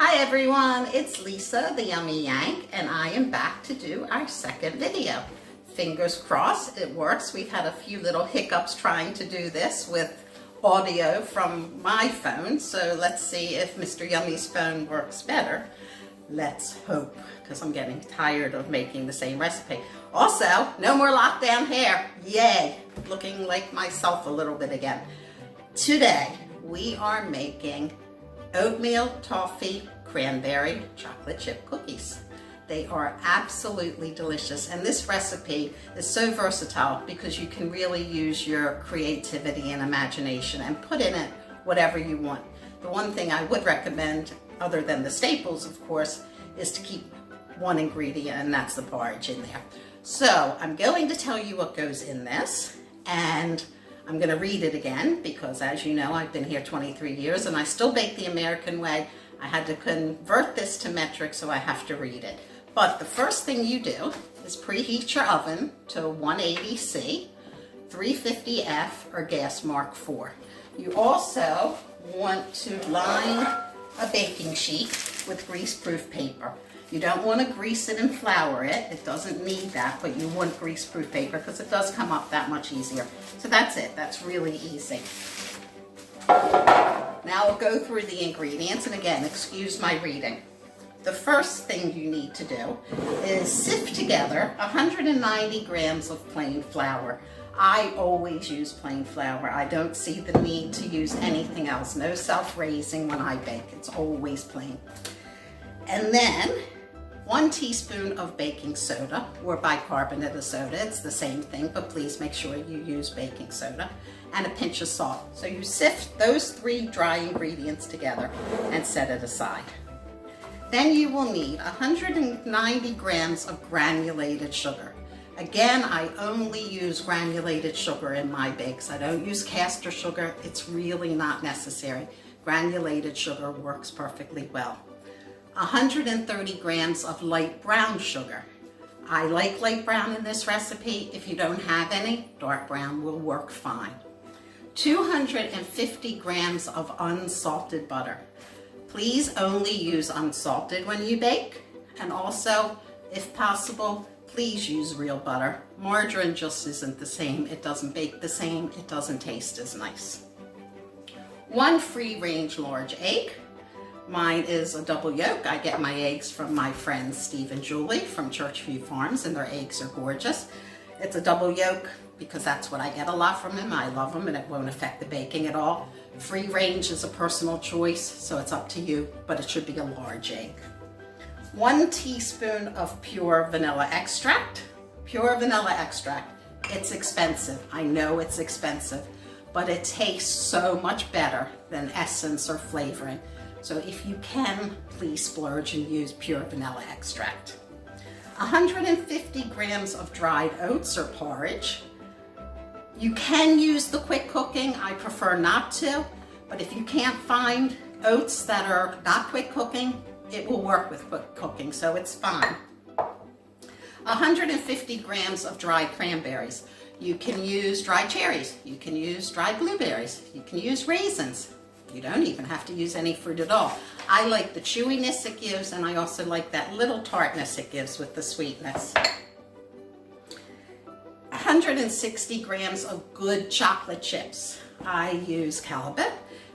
Hi everyone, it's Lisa, the Yummy Yank, and I am back to do our second video. Fingers crossed it works. We've had a few little hiccups trying to do this with audio from my phone, so let's see if Mr. Yummy's phone works better. Let's hope, because I'm getting tired of making the same recipe. Also, no more lockdown hair. Yay! Looking like myself a little bit again. Today, we are making oatmeal, toffee, cranberry, chocolate chip cookies. They are absolutely delicious, and this recipe is so versatile because you can really use your creativity and imagination and put in it whatever you want. The one thing I would recommend, other than the staples of course, is to keep one ingredient, and that's the porridge in there. So I'm going to tell you what goes in this, and I'm going to read it again because, as you know, I've been here 23 years and I still bake the American way. I had to convert this to metric, so I have to read it. But the first thing you do is preheat your oven to 180 C, 350 F, or gas mark 4. You also want to line a baking sheet with grease-proof paper. You don't want to grease it and flour it. It doesn't need that, but you want grease-proof paper because it does come up that much easier. So that's it. That's really easy. Now I'll go through the ingredients, and again, excuse my reading. The first thing you need to do is sift together 190 grams of plain flour. I always use plain flour. I don't see the need to use anything else. No self-raising when I bake. It's always plain. And then 1 teaspoon of baking soda or bicarbonate of soda. It's the same thing, but please make sure you use baking soda, and a pinch of salt. So you sift those 3 dry ingredients together and set it aside. Then you will need 190 grams of granulated sugar. Again, I only use granulated sugar in my bakes. I don't use caster sugar. It's really not necessary. Granulated sugar works perfectly well. 130 grams of light brown sugar. I like light brown in this recipe. If you don't have any, dark brown will work fine. 250 grams of unsalted butter. Please only use unsalted when you bake, and also, if possible, please use real butter. Margarine just isn't the same. It doesn't bake the same. It doesn't taste as nice. 1 free-range large egg. Mine is a double yolk. I get my eggs from my friends Steve and Julie from Churchview Farms, and their eggs are gorgeous. It's a double yolk because that's what I get a lot from them. I love them, and it won't affect the baking at all. Free range is a personal choice, so it's up to you, but it should be a large egg. 1 teaspoon of pure vanilla extract. Pure vanilla extract. It's expensive. I know it's expensive, but it tastes so much better than essence or flavoring. So if you can, please splurge and use pure vanilla extract. 150 grams of dried oats or porridge. You can use the quick cooking. I prefer not to, but if you can't find oats that are not quick cooking, it will work with quick cooking, so it's fine. 150 grams of dried cranberries. You can use dried cherries. You can use dried blueberries. You can use raisins. You don't even have to use any fruit at all. I like the chewiness it gives, and I also like that little tartness it gives with the sweetness. 160 grams of good chocolate chips. I use Calibut,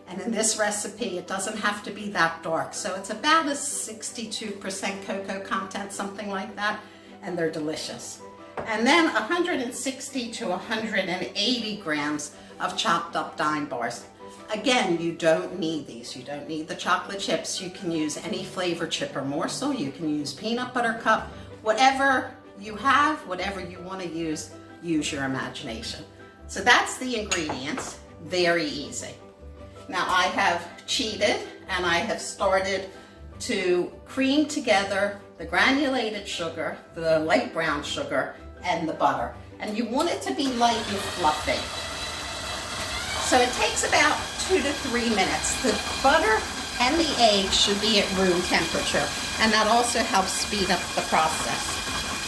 and in this recipe it doesn't have to be that dark, so it's about a 62% cocoa content, something like that, and they're delicious. And then 160 to 180 grams of chopped up Daim bars. Again, you don't need these. You don't need the chocolate chips. You can use any flavor chip or morsel. You can use peanut butter cup. Whatever you have, whatever you want to use your imagination. So that's the ingredients. Very easy. Now I have cheated, and I have started to cream together the granulated sugar, the light brown sugar, and the butter. And you want it to be light and fluffy. So it takes about 2 to 3 minutes. The butter and the egg should be at room temperature, and that also helps speed up the process.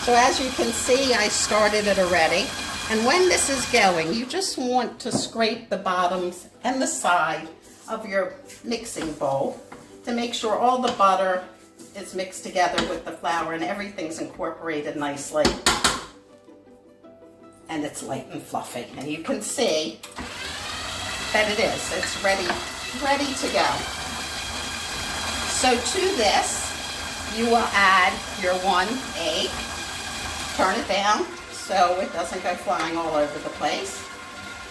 So as you can see, I started it already. And when this is going, you just want to scrape the bottoms and the side of your mixing bowl to make sure all the butter is mixed together with the flour and everything's incorporated nicely. And it's light and fluffy. And you can see that it is. It's ready to go. So to this, you will add your 1 egg. Turn it down so it doesn't go flying all over the place.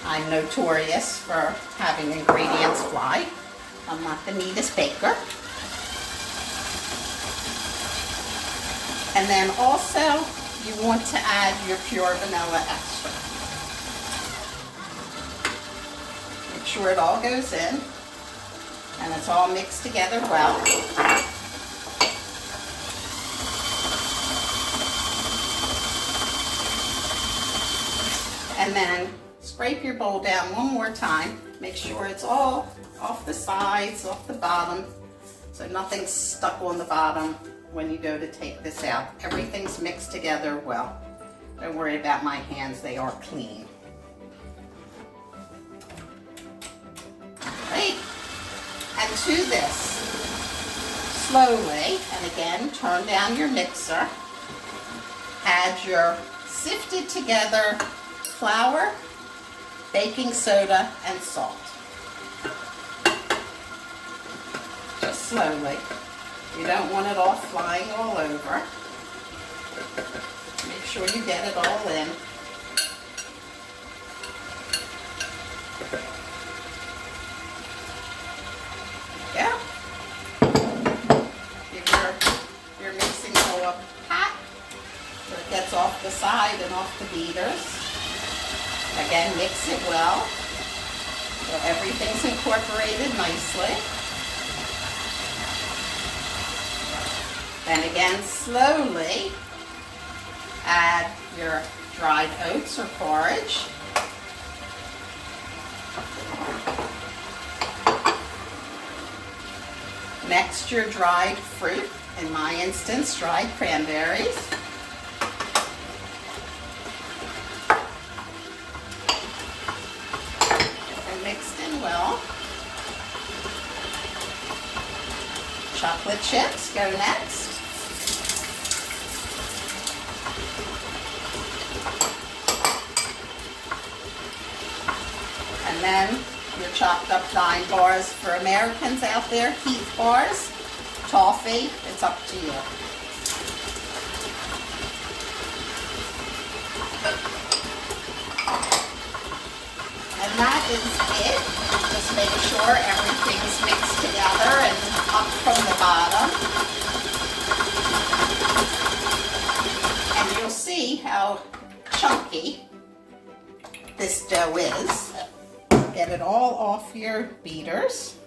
I'm notorious for having ingredients fly. I'm not the neatest baker. And then also, you want to add your pure vanilla extract. Make sure it all goes in and it's all mixed together well. And then scrape your bowl down one more time. Make sure it's all off the sides, off the bottom, so nothing's stuck on the bottom when you go to take this out. Everything's mixed together well. Don't worry about my hands, they are clean. Right. And to this, slowly, and again, turn down your mixer, add your sifted together flour, baking soda, and salt. Just slowly. You don't want it all flying all over. Make sure you get it all in. Yeah. Give your mixing bowl a pat so it gets off the side and off the beaters. Again, mix it well so everything's incorporated nicely. Then again, slowly add your dried oats or porridge. Next, your dried fruit, in my instance, dried cranberries. And mixed in well. Chocolate chips go next. And then your chopped up Daim bars. For Americans out there, Heath bars, Toffee, it's up to you. And that is it. Just make sure everything's mixed together and up from the bottom. And you'll see how chunky this dough is. Get it all off your beaters.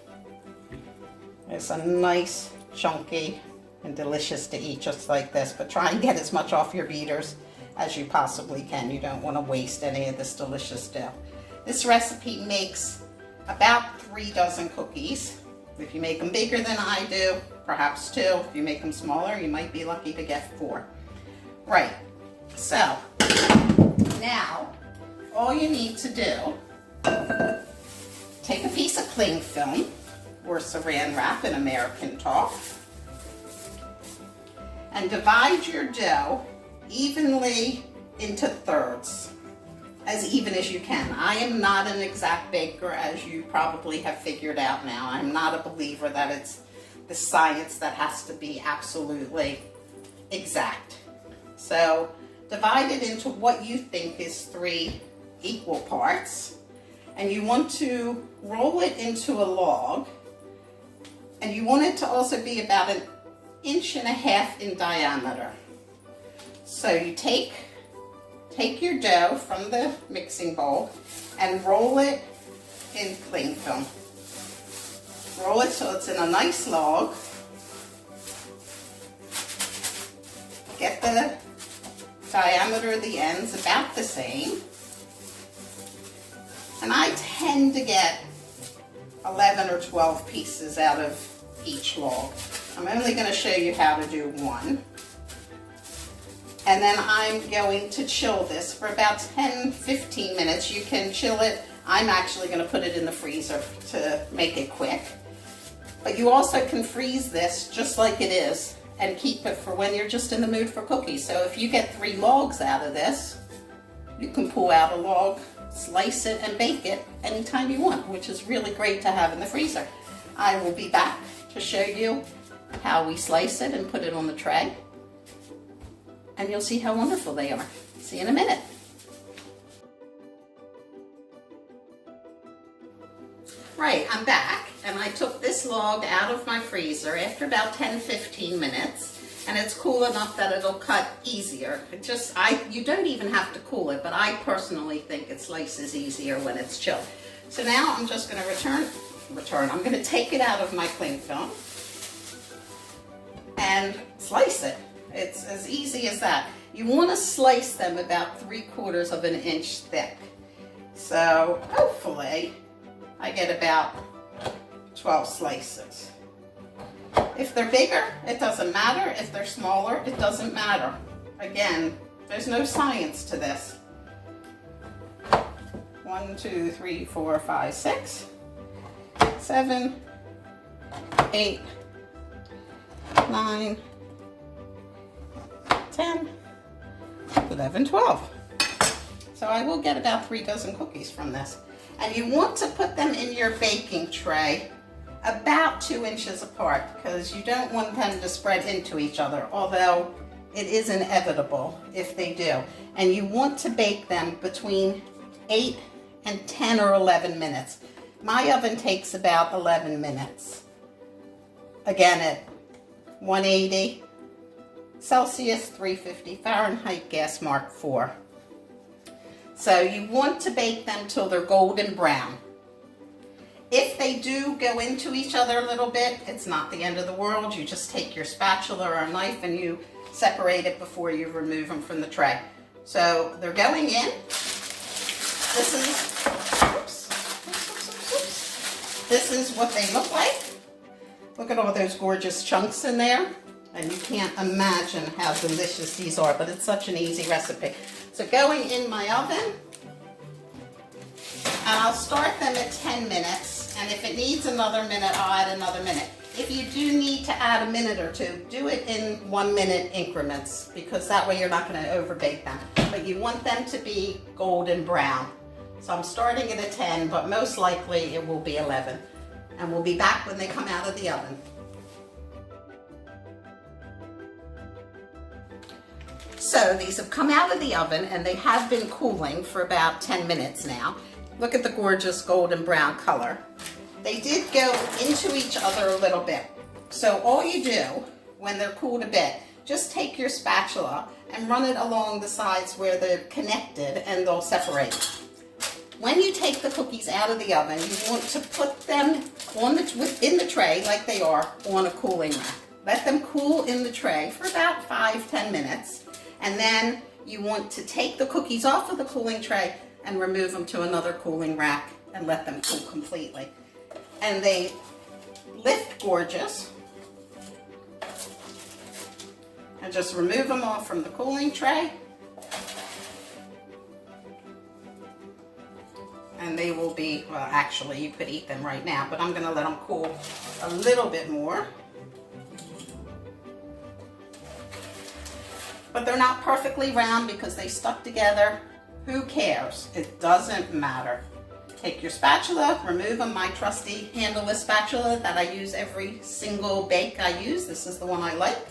It's a nice, chunky, and delicious to eat just like this, but try and get as much off your beaters as you possibly can. You don't want to waste any of this delicious dough. This recipe makes about 3 dozen cookies. If you make them bigger than I do, perhaps 2. If you make them smaller, you might be lucky to get 4. Right, so now all you need to do, take a piece of clingfilm or saran wrap in American talk and divide your dough evenly into thirds, as even as you can. I am not an exact baker, as you probably have figured out now. I'm not a believer that it's the science that has to be absolutely exact. So divide it into what you think is 3 equal parts. And you want to roll it into a log, and you want it to also be about 1.5 inches in diameter. So you take your dough from the mixing bowl and roll it in cling film. Roll it so it's in a nice log. Get the diameter of the ends about the same. And I tend to get 11 or 12 pieces out of each log. I'm only going to show you how to do 1. And then I'm going to chill this for about 10-15 minutes. You can chill it. I'm actually going to put it in the freezer to make it quick. But you also can freeze this just like it is and keep it for when you're just in the mood for cookies. So if you get 3 logs out of this, you can pull out a log, slice it, and bake it anytime you want, which is really great to have in the freezer. I will be back to show you how we slice it and put it on the tray. And you'll see how wonderful they are. See you in a minute. Right, I'm back, and I took this log out of my freezer after about 10-15 minutes, and it's cool enough that it'll cut easier. You don't even have to cool it, but I personally think it slices easier when it's chilled. So now I'm just going to I'm going to take it out of my cling film and slice it. It's as easy as that. You want to slice them about 3/4 of an inch thick. So hopefully I get about 12 slices. If they're bigger, it doesn't matter. If they're smaller, it doesn't matter. Again, there's no science to this. 1, 2, 3, 4, 5, 6, 7, 8, 9, 10, 11, 12. So I will get about 3 dozen cookies from this. And you want to put them in your baking tray about 2 inches apart because you don't want them to spread into each other, although it is inevitable if they do. And you want to bake them between 8 and 10 or 11 minutes. My oven takes about 11 minutes. Again, at 180 Celsius, 350 Fahrenheit, gas mark 4. So you want to bake them till they're golden brown. If they do go into each other a little bit, it's not the end of the world. You just take your spatula or a knife and you separate it before you remove them from the tray. So they're going in. This is what they look like. Look at all those gorgeous chunks in there. And you can't imagine how delicious these are, but it's such an easy recipe. So going in my oven, and I'll start them at 10 minutes, and if it needs another minute, I'll add another minute. If you do need to add a minute or two, do it in 1-minute increments, because that way you're not going to overbake them. But you want them to be golden brown. So I'm starting it at 10, but most likely it will be 11. And we'll be back when they come out of the oven. So these have come out of the oven and they have been cooling for about 10 minutes now. Look at the gorgeous golden brown color. They did go into each other a little bit. So all you do when they're cooled a bit, just take your spatula and run it along the sides where they're connected and they'll separate. When you take the cookies out of the oven, you want to put them in the tray like they are on a cooling rack. Let them cool in the tray for about 5-10 minutes. And then you want to take the cookies off of the cooling tray and remove them to another cooling rack and let them cool completely. And they lift gorgeous. And just remove them off from the cooling tray. And they will be, well, actually you could eat them right now, but I'm going to let them cool a little bit more. But they're not perfectly round because they stuck together. Who cares? It doesn't matter. Take your spatula, remove them. My trusty handleless spatula that I use every single bake I use. This is the one I like.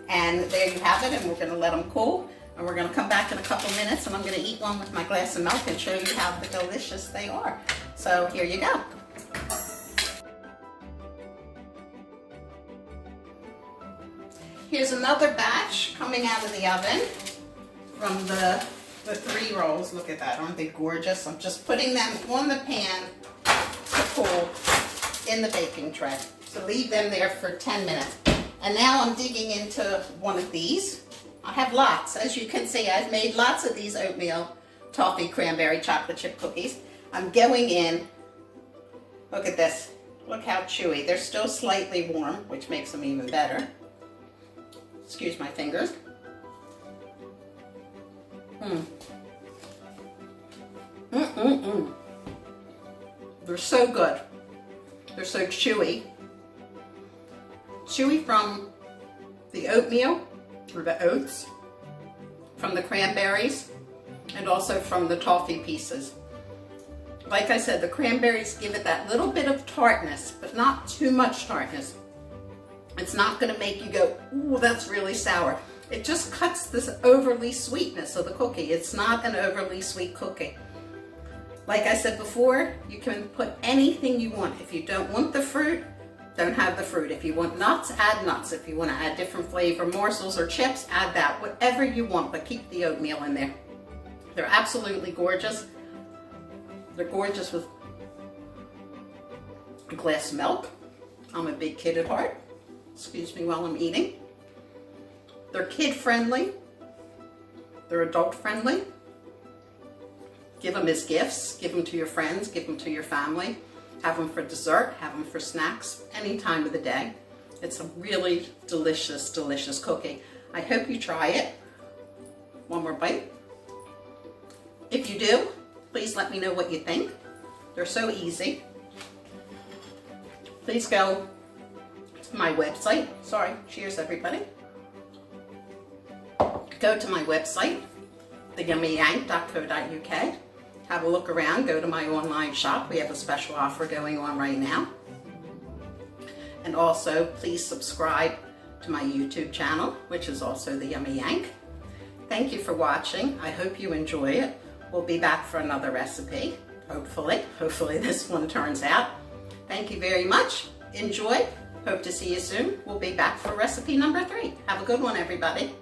And there you have it, and we're going to let them cool. And we're going to come back in a couple minutes, and I'm going to eat one with my glass of milk and show you how delicious they are. So here you go. Here's another batch coming out of the oven from the 3 rolls. Look at that, aren't they gorgeous? I'm just putting them on the pan to cool in the baking tray. So leave them there for 10 minutes. And now I'm digging into one of these. I have lots. As you can see, I've made lots of these oatmeal toffee cranberry chocolate chip cookies. I'm going in. Look at this. Look how chewy. They're still slightly warm, which makes them even better. Excuse my fingers. They're so good. They're so chewy. chewy from the oatmeal, or the oats, from the cranberries, and also from the toffee pieces. Like I said, the cranberries give it that little bit of tartness, but not too much tartness. It's not going to make you go, ooh, that's really sour. It just cuts this overly sweetness of the cookie. It's not an overly sweet cookie. Like I said before, you can put anything you want. If you don't want the fruit, don't have the fruit. If you want nuts, add nuts. If you want to add different flavor morsels or chips, add that. Whatever you want, but keep the oatmeal in there. They're absolutely gorgeous. They're gorgeous with a glass of milk. I'm a big kid at heart. Excuse me while I'm eating. They're kid friendly. They're adult friendly. Give them as gifts. Give them to your friends. Give them to your family. Have them for dessert. Have them for snacks any time of the day. It's a really delicious, delicious cookie. I hope you try it. One more bite. If you do, please let me know what you think. They're so easy. Please go to my website. Sorry, cheers everybody. Go to my website, theyummyyank.co.uk. Have a look around, go to my online shop. We have a special offer going on right now. And also, please subscribe to my YouTube channel, which is also The Yummy Yank. Thank you for watching. I hope you enjoy it. We'll be back for another recipe, hopefully. Hopefully this one turns out. Thank you very much. Enjoy. Hope to see you soon. We'll be back for recipe number 3. Have a good one, everybody.